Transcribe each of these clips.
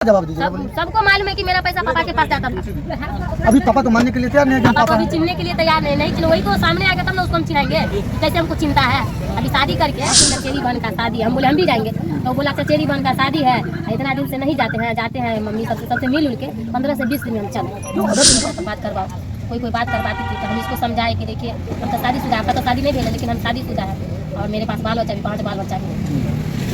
जवाब दीजिए। सबको मालूम है कि मेरा पैसा पापा के पास जाता था। अभी पापा तो मानने के लिए तैयार नहीं है कि पापा अभी चिन्हने के लिए तैयार नहीं चिन्ह, वही तो सामने आ गया तब ना उसको हम चिन्हाएंगे जैसे हमको चिंता है। अभी शादी करके चचेरी बहन का शादी, हम बोले हम भी जाएंगे, तो बोला चचेरी बहन का शादी है, इतना दिन से नहीं जाते हैं मम्मी सबसे मिल उल के 15 से 20 दिन में हम चले बात करवाओ। कोई बात करवाती थी तो हम इसको समझाए कि देखिए हम तो शादीशुदा, आपका तो शादी नहीं भेजा लेकिन हम शादीशुदा है और मेरे पास बाल बच्चा भी 5 बाल बच्चा भी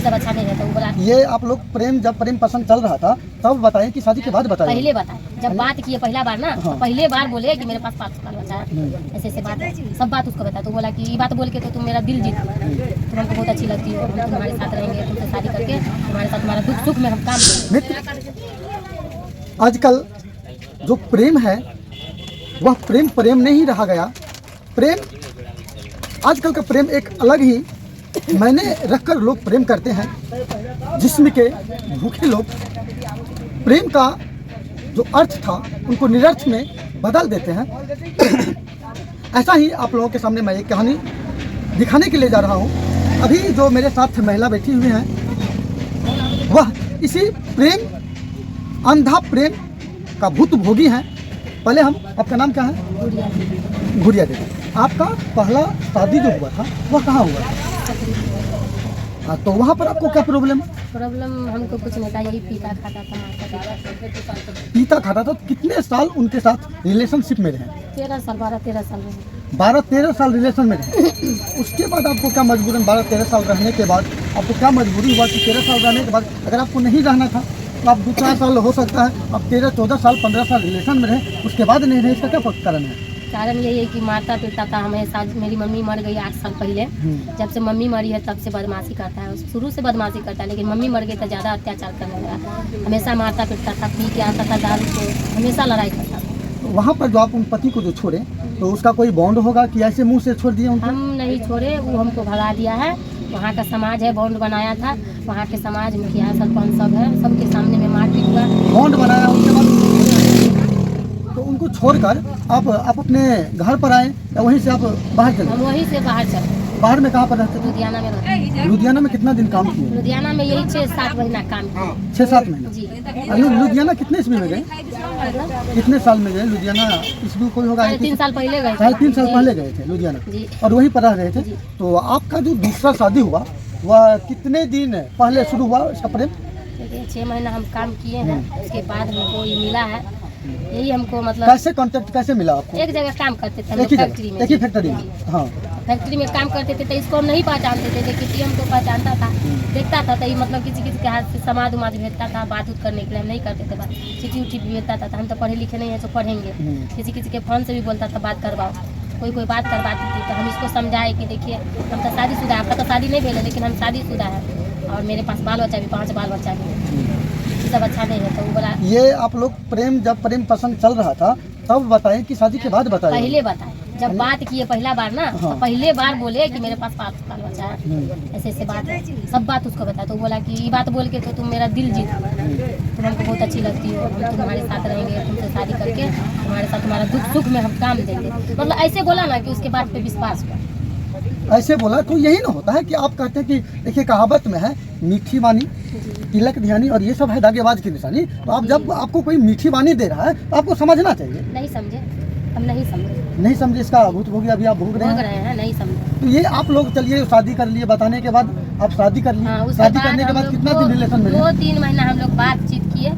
सब अच्छा नहीं है। तो बोला ये आप लोग जब प्रेम पसंद चल रहा था तब बताएं कि शादी के बाद बताएं? पहले बताएं, जब बात किए पहला बार ना तो पहले बार बोले कि मेरे पास 5 बाल बच्चा है, ऐसे बात सब बात उसको बता। तो बोला कि ये बात बोल के तो तुम मेरा दिल जीत, तुम हमको बहुत अच्छी लगती हो, हम तुम्हारे साथ रहेंगे, तुमसे शादी करके तुम्हारे साथ तुम्हारा दुख सुख में हम काम करेंगे। आजकल जो प्रेम है वह प्रेम नहीं रहा गया। प्रेम आजकल का प्रेम एक अलग ही मैंने रखकर लोग प्रेम करते हैं, जिस्म के भूखे लोग प्रेम का जो अर्थ था उनको निरर्थ में बदल देते हैं। ऐसा ही आप लोगों के सामने मैं एक कहानी दिखाने के लिए जा रहा हूँ। अभी जो मेरे साथ महिला बैठी हुई हैं वह इसी प्रेम अंधा प्रेम का भूतभोगी हैं। पहले हम, आपका नाम क्या है? गुड़िया देवी। आपका पहला शादी जो हुआ था वह कहाँ हुआ था? हाँ, तो वहाँ पर आपको क्या प्रॉब्लम? हमको कुछ नहीं था, यही पीता खाता था। पीता खाता था। कितने साल उनके साथ रिलेशनशिप में रहे? 13 साल 12-13 साल में। 12-13 साल रिलेशन में रहे। उसके बाद आपको क्या मजबूरन 12-13 साल रहने के बाद आपको क्या मजबूरी हुआ कि 13 साल रहने के बाद अगर आपको नहीं रहना था तो आप 2-4 साल हो सकता है, आप 13-14 साल 15 साल रिलेशन में रहे, उसके बाद नहीं रहे, इसका क्या कारण है? कारण यही है कि मारता पीटता था हमेशा। मेरी मम्मी मर गई 8 साल पहले, जब से मम्मी मरी है तब से बदमाशी करता है, शुरू से बदमाशी करता है, लेकिन मम्मी मर गई तो ज़्यादा अत्याचार करने लगा। हमेशा मारता पीटता था, पी के आता था दारू को, हमेशा लड़ाई करता था। वहाँ पर जो आप उन पति को जो छोड़े तो उसका कोई बॉन्ड होगा कि ऐसे मुँह से छोड़ दिए उनको? हम नहीं छोड़े, वो हमको भगा दिया है। वहाँ का समाज है, बॉन्ड बनाया था, वहाँ के समाज मुखिया सरपंच सब है, सबके सामने में मारपीट हुआ, बॉन्ड बनाया। उसके बाद तो उनको छोड़कर आप अपने घर पर आए या वहीं से आप बाहर चले? हम वहीं से बाहर चले। बाहर में कहाँ पर रहते थे? लुधियाना में रहते। लुधियाना में कितना दिन काम किए? लुधियाना में यही 6-7 महीना काम किया। 6-7 महीना जी। लुधियाना कितने ईस्वी में गए? कितने साल में गए लुधियाना? ईस्वी कोई होगा? 3 साल पहले गए। 3 साल पहले गए थे लुधियाना और वहीं पर रह रहे थे। तो आपका जो दूसरा शादी हुआ वह कितने दिन पहले शुरू हुआ इसका प्रेम? 6 महीना हम काम किए हैं, उसके बाद हमको ये मिला है। यही हमको मतलब कैसे कांटेक्ट कैसे मिला आपको? एक जगह काम करते थे, फैक्ट्री में। एक ही फैक्ट्री में? हाँ, फैक्ट्री में काम करते थे तो इसको हम नहीं पहचानते थे, लेकिन हमको पहचानता था, देखता था तो ये मतलब किसी के हाथ से समाज उमाज भेजता था बात उत करने के लिए। हम नहीं करते थे बात, चिट्ठी उठी भी भेजता था। हम तो पढ़े लिखे नहीं है तो पढ़ेंगे, किसी के फोन से भी बोलता था बात करवाओ, कोई बात करवाती थी। तो हम इसको समझाए कि देखिए हम तो शादीशुदा, आपका तो शादी नहीं भेजा लेकिन हम शादीशुदा है और मेरे पास बाल बच्चा भी 5 बाल बच्चा भी सब अच्छा नहीं है। तो वो बोला ये आप लोग जब प्रेम पसंद चल रहा था तब बताएं कि शादी के बाद बताएं? पहले बताएं, जब बात किए पहला बार ना तो पहले बार बोले कि मेरे पास 5 बाल बच्चा है, ऐसे बात सब बात उसको बता। तो बोला कि ये बात बोल के तो तुम मेरा दिल जीत, तुम हमको बहुत अच्छी लगती हो, हम तुम्हारे साथ रहेंगे, तुमसे शादी करके तुम्हारे साथ तुम्हारा दुख सुख में हम काम देंगे। मतलब ऐसे बोला ना कि उसके बाद पे विश्वास हुआ। ऐसे बोला तो यही ना होता है कि आप कहते हैं कि देखिए कहावत में है मीठी वाणी तिलक ध्यानी और ये सब है दागेबाज की निशानी। तो आप जब आपको कोई मीठी वाणी दे रहा है तो आपको समझना चाहिए। नहीं समझे, हम नहीं समझे इसका भूतभोगी अभी आप भोग रहे हैं। नहीं समझे। तो ये आप लोग चलिए शादी कर लिए, बताने के बाद आप शादी कर लिए। शादी करने के बाद कितना दिन रिलेशन में? 2-3 महीना हम लोग बातचीत किए,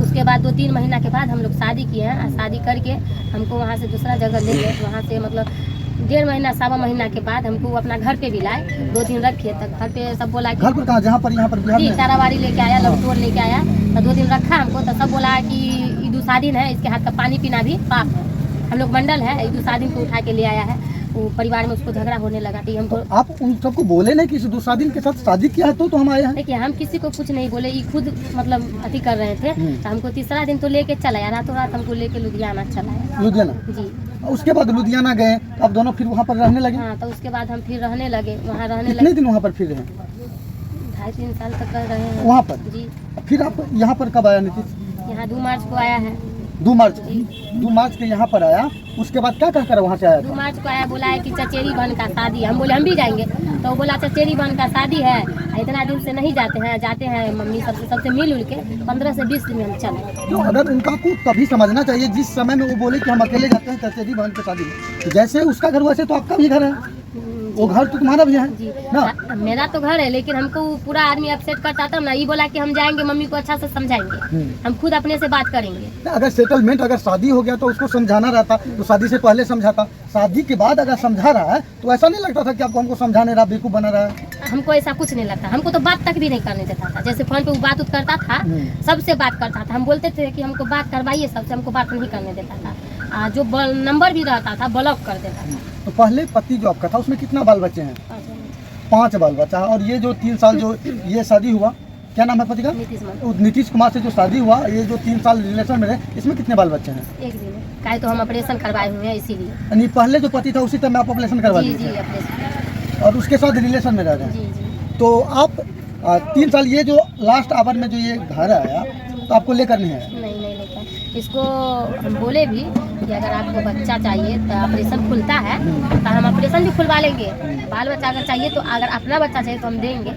उसके बाद 2-3 महीना के बाद हम लोग शादी किए हैं। शादी करके हमको वहाँ से दूसरा जगह ले गए, वहाँ से मतलब 1.5 महीना 1.25 महीना के बाद हमको अपना घर पे भी लाए। 2 दिन रखे तक घर पे, सब बोला घर पर कहाँ? जहाँ पर यहाँ पर ताराबाड़ी लेके आया, लखनऊ लेके आया, तो 2 दिन रखा हमको। तो सब बोला कि ईदु शादीन है, इसके हाथ का पानी पीना भी पाप है। हम लोग मंडल है, ईदु शादीन को उठा के ले आया है, वो परिवार में उसको झगड़ा होने लगा। तो हमको आप उन सबको बोले नहीं कि दूसरा दिन के साथ शादी किया है तो हम आए हैं? देखिए हम किसी को कुछ नहीं बोले, ये खुद मतलब अति कर रहे थे। तो हमको तीसरा दिन तो लेके चला आया, रातों रात हमको लेके लुधियाना चलाया। लुधियाना? जी। उसके बाद लुधियाना गए, अब दोनों फिर वहाँ पर रहने लगे? हाँ, तो उसके बाद हम फिर रहने लगे, वहाँ रहने लगे। कितने दिन वहाँ पर फिर रहे? 2.5-3 साल तक कर रहे हैं वहाँ पर। जी। फिर आप यहाँ पर कब आया नीतीश? यहाँ 2 मार्च को आया है। 2 मार्च के यहाँ पर आया, उसके बाद क्या कहकर वहाँ से आया 2 था? मार्च को आया, बोला है कि चचेरी बहन का शादी है। हम बोले हम भी जाएंगे, तो वो बोला चचेरी बहन का शादी है, इतना दिन से नहीं जाते हैं मम्मी सबसे मिल उल के 15 से 20 दिन में हम चले। तो अगर उनका को तभी समझना चाहिए जिस समय में वो बोले कि हम अकेले जाते हैं चचेरी बहन की शादी में, तो जैसे उसका घर वैसे तो आपका भी घर है, वो घर तो तुम्हारा भी है जी ना। मेरा तो घर है, लेकिन हमको पूरा आदमी अपसेट करता था ना। ये बोला कि हम जाएंगे, मम्मी को अच्छा से समझाएंगे, हम खुद अपने से बात करेंगे। अगर सेटलमेंट, अगर शादी हो गया तो उसको समझाना रहता, तो शादी से पहले समझाता। शादी के बाद अगर समझा रहा है तो ऐसा नहीं लगता था कि आपको हमको समझाने रहा, बेवकूफ बना रहा है। हमको ऐसा कुछ नहीं लगता, हमको तो बात तक भी नहीं करने देता था। जैसे फोन पे वो बात करता था, सबसे बात करता था, हम बोलते थे कि हमको बात करवाइए, सबसे हमको बात नहीं करने देता था। जो नंबर भी रहता था ब्लॉक कर देता था। तो पहले पति जो आपका था उसमें कितना बाल बच्चे हैं? 5 बाल बच्चा। और ये जो 3 साल जो ये शादी हुआ, क्या नाम है पति का? नीतीश कुमार से जो शादी हुआ, ये जो 3 साल रिलेशन में रहे, इसमें कितने बाल बच्चे हैं? एक दिन काहे तो हम ऑपरेशन करवाए हुए हैं इसीलिए। यानी पहले जो पति था उसी टाइम आप ऑपरेशन करवा जी लिए जी थे ऑपरेशन। और उसके साथ रिलेशन में रह रहे हैं। जी जी तो आप 3 साल, ये जो लास्ट आवर में जो ये घर आया तो आपको लेकर नहीं आया? नहीं लेकर इसको हम बोले भी कि अगर आपको बच्चा चाहिए तो ऑपरेशन खुलता है तो हम ऑपरेशन भी खुलवा लेंगे। बाल बच्चा अगर चाहिए तो, अगर अपना बच्चा चाहिए तो हम देंगे,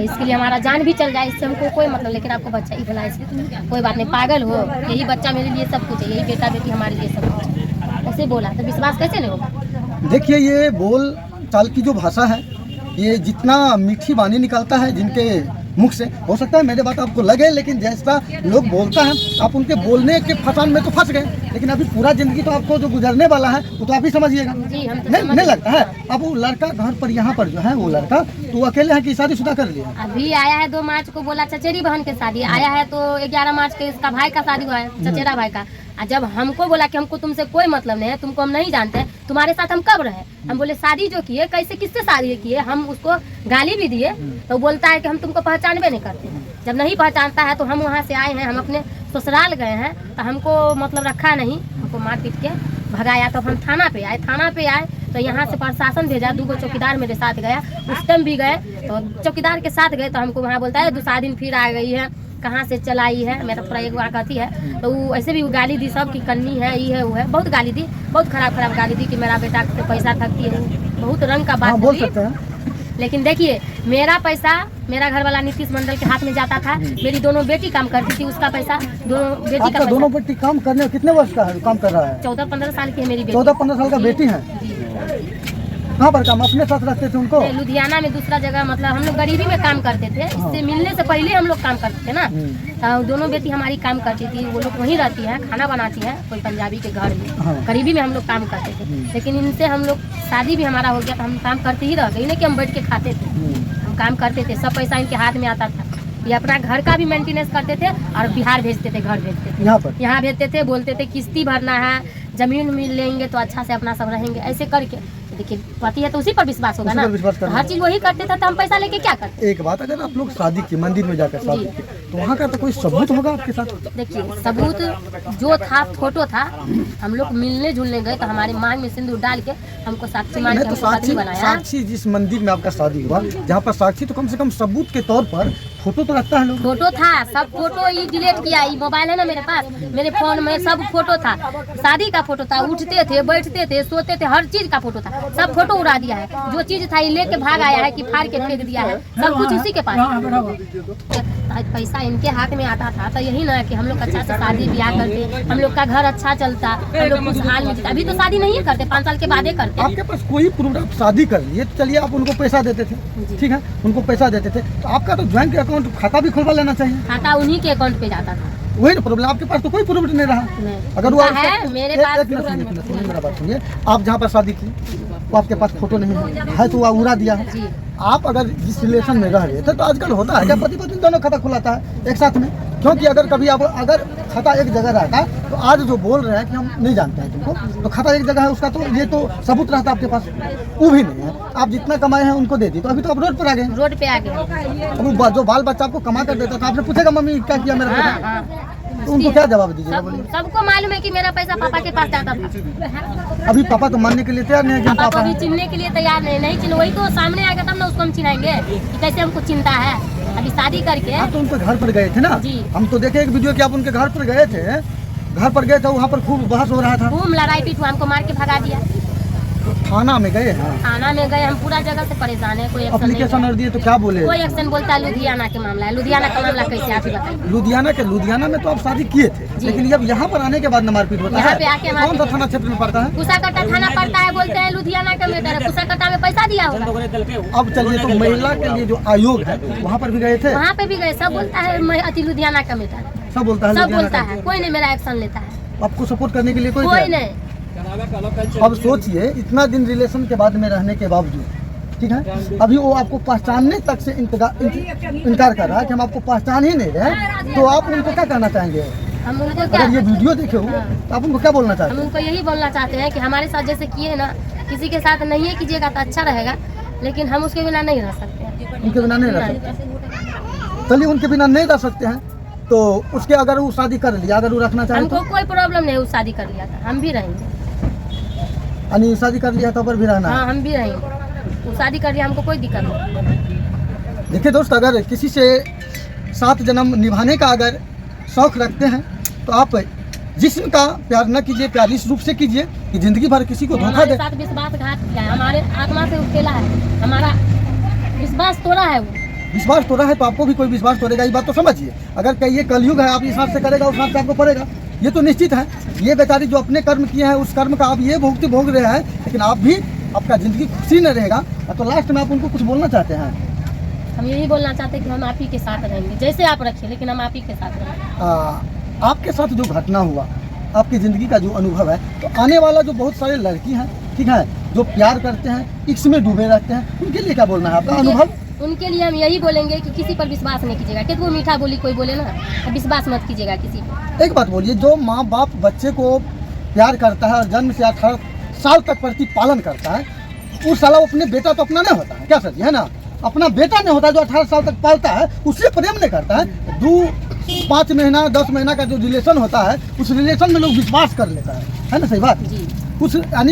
इसके लिए हमारा जान भी चल जाए, इससे हमको कोई मतलब, लेकिन आपको बच्चा ही भला इसलिए कोई बात नहीं, पागल हो, यही बच्चा मेरे लिए सब कुछ है, यही बेटा बेटी हमारे लिए सब कुछ है, ऐसे बोला तो विश्वास कैसे नहीं होगा। देखिए, ये बोल चाल की जो भाषा है, ये जितना मीठी वाणी निकलता है जिनके मुख से, हो सकता है मेरे बात आपको लगे, लेकिन जैसा लोग बोलता है आप उनके बोलने के फसान में तो फंस गए, लेकिन अभी पूरा जिंदगी तो आपको जो गुजरने वाला है वो तो आप ही समझिएगा। जी हम तो नहीं लगता है। अब वो लड़का घर पर, यहाँ पर जो है वो लड़का, तो वो अकेले है कि शादीशुदा कर लिया? अभी आया है 2 मार्च को, बोला चचेरी बहन के शादी आया है, तो 11 मार्च के इसका भाई का शादी हुआ है, चचेरा भाई का। जब हमको बोला कि हमको तुमसे कोई मतलब नहीं है, तुमको हम नहीं जानते, तुम्हारे साथ हम कब रहे? हम बोले शादी जो किए, कैसे किससे शादी किए, हम उसको गाली भी दिए, तो बोलता है कि हम तुमको पहचानबे नहीं करते हैं। जब नहीं पहचानता है तो हम वहाँ से आए हैं, हम अपने ससुराल गए हैं, तो हमको मतलब रखा नहीं, हमको मार पीट के भगाया। तो हम थाना पे आए तो यहाँ से प्रशासन भेजा, 2 चौकीदार मेरे साथ गया, उस टाइम भी गए तो चौकीदार के साथ गए, तो हमको वहाँ बोलता है दूसरा दिन फिर आ गई है, कहाँ से चलाई है, मेरा पूरा एक बार कहती है। तो वो ऐसे भी गाली दी, सब की कन्नी है, ये है वो है, बहुत गाली दी, बहुत खराब गाली दी कि मेरा बेटा को पैसा ठगती है, बहुत रंग का बात बोल सकते हैं। लेकिन देखिए, मेरा पैसा मेरा घर वाला नीतीश मंडल के हाथ में जाता था, मेरी दोनों बेटी काम करती थी, उसका पैसा दोनों बेटी का। दोनों बेटी काम करने, कितने वर्ष का है काम कर रहा है? 14-15 साल की है मेरी बेटी। 14-15 साल का बेटी है। कहाँ पर काम अपने साथ रखते थे उनको? लुधियाना में, दूसरा जगह, मतलब हम लोग गरीबी में काम करते थे, इससे मिलने से पहले हम लोग काम करते थे ना। तो दोनों बेटी हमारी काम करती थी, वो लोग वहीं रहती है, खाना बनाती है कोई पंजाबी के घर में। गरीबी में हम लोग काम करते थे, लेकिन इनसे हम लोग शादी भी हमारा हो गया तो हम काम करते ही रह गए, नहीं कि हम बैठ के खाते थे, हम काम करते थे, सब पैसा इनके हाथ में आता था। ये अपना घर का भी मेंटेनेंस करते थे और बिहार भेजते थे, घर भेजते थे, यहाँ भेजते थे, बोलते थे किस्ती भरना है, जमीन मिल लेंगे तो अच्छा से अपना सब रहेंगे, ऐसे करके। देखिए पति है तो उसी पर विश्वास होगा ना, हर चीज वही करते थे, तो हम पैसा लेके क्या करते। एक बात, अगर आप लोग शादी की मंदिर में जाकर शादी की, तो वहाँ का तो कोई सबूत होगा आपके साथ? देखिए सबूत जो था, फोटो था, हम लोग मिलने जुलने गए तो हमारे मांग में सिंदूर डाल के हमको साक्षी मान के हमको पत्नी बनाया। साक्षी जिस मंदिर में आपका शादी हुआ, जहाँ पर साक्षी, तो कम से कम सबूत के तौर पर फोटो तो रखता है लोग। फोटो था, सब फोटो ही डिलीट किया, ये मोबाइल है ना मेरे पास, मेरे फोन में सब फोटो था, शादी का फोटो था, उठते थे, बैठते थे, सोते थे, हर चीज का फोटो था, सब फोटो उड़ा दिया है। जो चीज था ये लेके भाग आया है कि फाड़ के फेंक दिया है, सब कुछ उसी के पास। पैसा इनके हाथ में आता था तो यही ना कि हम लोग अच्छा से शादी ब्याह करते, हम लोग का घर अच्छा चलता, हम लोग खुशहाल में जीते। अभी तो शादी नहीं करते, 5 साल के बाद ही करते। आपके पास कोई प्रूफ, आप शादी कर लिए तो चलिए, आप उनको पैसा देते थे, ठीक है, उनको पैसा देते थे, तो आपका तो बैंक अकाउंट खाता भी खुलवा लेना चाहिए। खाता उन्हीं के अकाउंट पे जाता था, वही ना प्रॉब्लम, आपके पास तो कोई प्रूफ नहीं रहा। अगर वो है मेरे पास, मेरा बात सुनिए, आप जहाँ पर शादी की वो आपके पास फोटो नहीं है तो वो उड़ा दिया है। आप अगर जिस रिलेशन में रह रहे थे, तो आजकल होता है जब पति पत्नी दोनों खाता खुलाता है एक साथ में, क्योंकि अगर कभी आप अगर खाता एक जगह रहता है, तो आज जो बोल रहे हैं कि हम नहीं जानते हैं तुमको, तो खाता एक जगह है उसका, तो ये तो सबूत रहता आपके पास, वो भी नहीं है। आप जितना कमाए हैं उनको दे दी, तो अभी तो आप रोड पर आ गए, रोड पे आ गए। अब जो बाल बच्चा आपको कमा कर देता था, आपने पूछेगा मम्मी क्या किया मेरा बेटा, तो उनको क्या जवाब दीजिएगा? बोलिए। सबको मालूम है कि मेरा पैसा पापा के पास जाता था। अभी पापा तो मानने के लिए तैयार नहीं है कि पापा अभी चिन्हने के लिए तैयार नहीं चिन्ह, वही तो सामने आएगा तब ना उसको हम चिन्हाएंगे कि कैसे हमको चिंता है। अभी शादी करके आप तो उनके घर पर गए थे ना, हम तो देखे एक वीडियो कि आप उनके घर पर गए थे, घर पर गए थे, वहाँ पर खूब बहस हो रहा था, खूब लड़ाई पीट हुआ, हमको मार के भगा दिया। तो थाना में गए हैं, थाना में गए, हम पूरा जगह से परेशान है, कोई एक्शन नहीं एप्लीकेशन है। और दिए तो क्या बोले? कोई एक्शन बोलता है लुधियाना के मामला है। लुधियाना का मामला कैसे आप ही बताइए। लुधियाना में तो आप शादी किए थे, जी। लेकिन अब यहाँ पर आने के बाद न मारपीट होता यहाँ है। पे आके कौन सा थाना क्षेत्र में पड़ता है? कुसाकट्टा थाना पड़ता है, बोलते हैं लुधियाना का मैटर है। कुसाकट्टा में पैसा दिया होगा। अब चलिए, तो महिला के लिए जो आयोग है वहाँ पर भी गए थे, वहाँ पे भी गए, सब बोलता है अति लुधियाना का मैटर है, सब बोलता है सब लुधियाना बोलता का। है, कोई नहीं मेरा एक्शन लेता है, आपको सपोर्ट करने के लिए कोई कोई नहीं। नहीं। अब सोचिए, इतना दिन रिलेशन के बाद में रहने के बावजूद, ठीक है, अभी वो आपको पहचानने तक से इनकार कर रहा है कि हम आपको पहचान ही नहीं रहे, तो आप उनको क्या कहना चाहेंगे? हम उनको क्या, अगर ये वीडियो देखे हो तो आप उनको क्या बोलना हम चाहते हैं? उनको यही बोलना चाहते हैं कि हमारे साथ जैसे किए ना, किसी के साथ नहीं कीजिएगा तो अच्छा रहेगा, लेकिन हम उसके बिना नहीं रह सकते। उनके बिना नहीं रह सकते। चलिए, उनके बिना नहीं रह सकते हैं, तो उसके अगर वो शादी कर लिया, अगर वो रखना चाहे हमको तो? कोई प्रॉब्लम नहीं, वो शादी कर लिया था, हम भी रहेंगे। यानी शादी कर लिया तो पर भी रहना है। हाँ, हम भी रहेंगे, वो शादी कर लिया, हमको कोई दिक्कत नहीं। देखिए दोस्त, अगर किसी से 7 जन्म निभाने का अगर शौक रखते हैं तो आप जिस्म का प्यार न कीजिए, प्यार इस रूप से कीजिए कि जिंदगी भर किसी को धोखा हमारे दे। साथ विश्वासघात किया है, हमारे आत्मा से उकेला है, हमारा विश्वास तोड़ा है वो। विश्वास तोड़ा है तो आपको भी कोई विश्वास तोड़ेगा, ये बात तो समझिए। अगर कहिए कलयुग है, आप इस हाथ से करेगा उस हाथ से आपको पड़ेगा, ये तो निश्चित है। ये बेचारी जो अपने कर्म किए हैं, उस कर्म का आप ये भोग रहे हैं, लेकिन आप भी, आपका जिंदगी खुशी न रहेगा। तो लास्ट में आप उनको कुछ बोलना चाहते हैं? हम यही बोलना चाहते हैं कि हम आप ही के साथ रहेंगे, जैसे आप रखिए, लेकिन हम आप ही के साथ रहेंगे। आपके साथ जो घटना हुआ, आपकी ज़िंदगी का जो अनुभव है, तो आने वाला जो बहुत सारे लड़की हैं, ठीक है, जो प्यार करते हैं, इश्क में डूबे रहते हैं, उनके लिए क्या बोलना है आपका अनुभव? उनके लिए हम यही बोलेंगे कि किसी पर विश्वास नहीं कीजिएगा। कितना वो मीठा बोली कोई बोले ना, विश्वास मत कीजिएगा किसी पर। एक बात बोलिए, जो माँ बाप बच्चे को प्यार करता है और जन्म से 18 साल तक प्रतिपालन करता है, वो साला अपने बेटा तो अपना नहीं होता है क्या सर जी, है ना? अपना बेटा नहीं होता है, जो 18 साल तक पालता है, उससे प्रेम नहीं करता है। 2-5 महीना 10 महीना का जो रिलेशन होता है, उस रिलेशन में लोग विश्वास कर लेता है ना? सही बात जी। उस यानी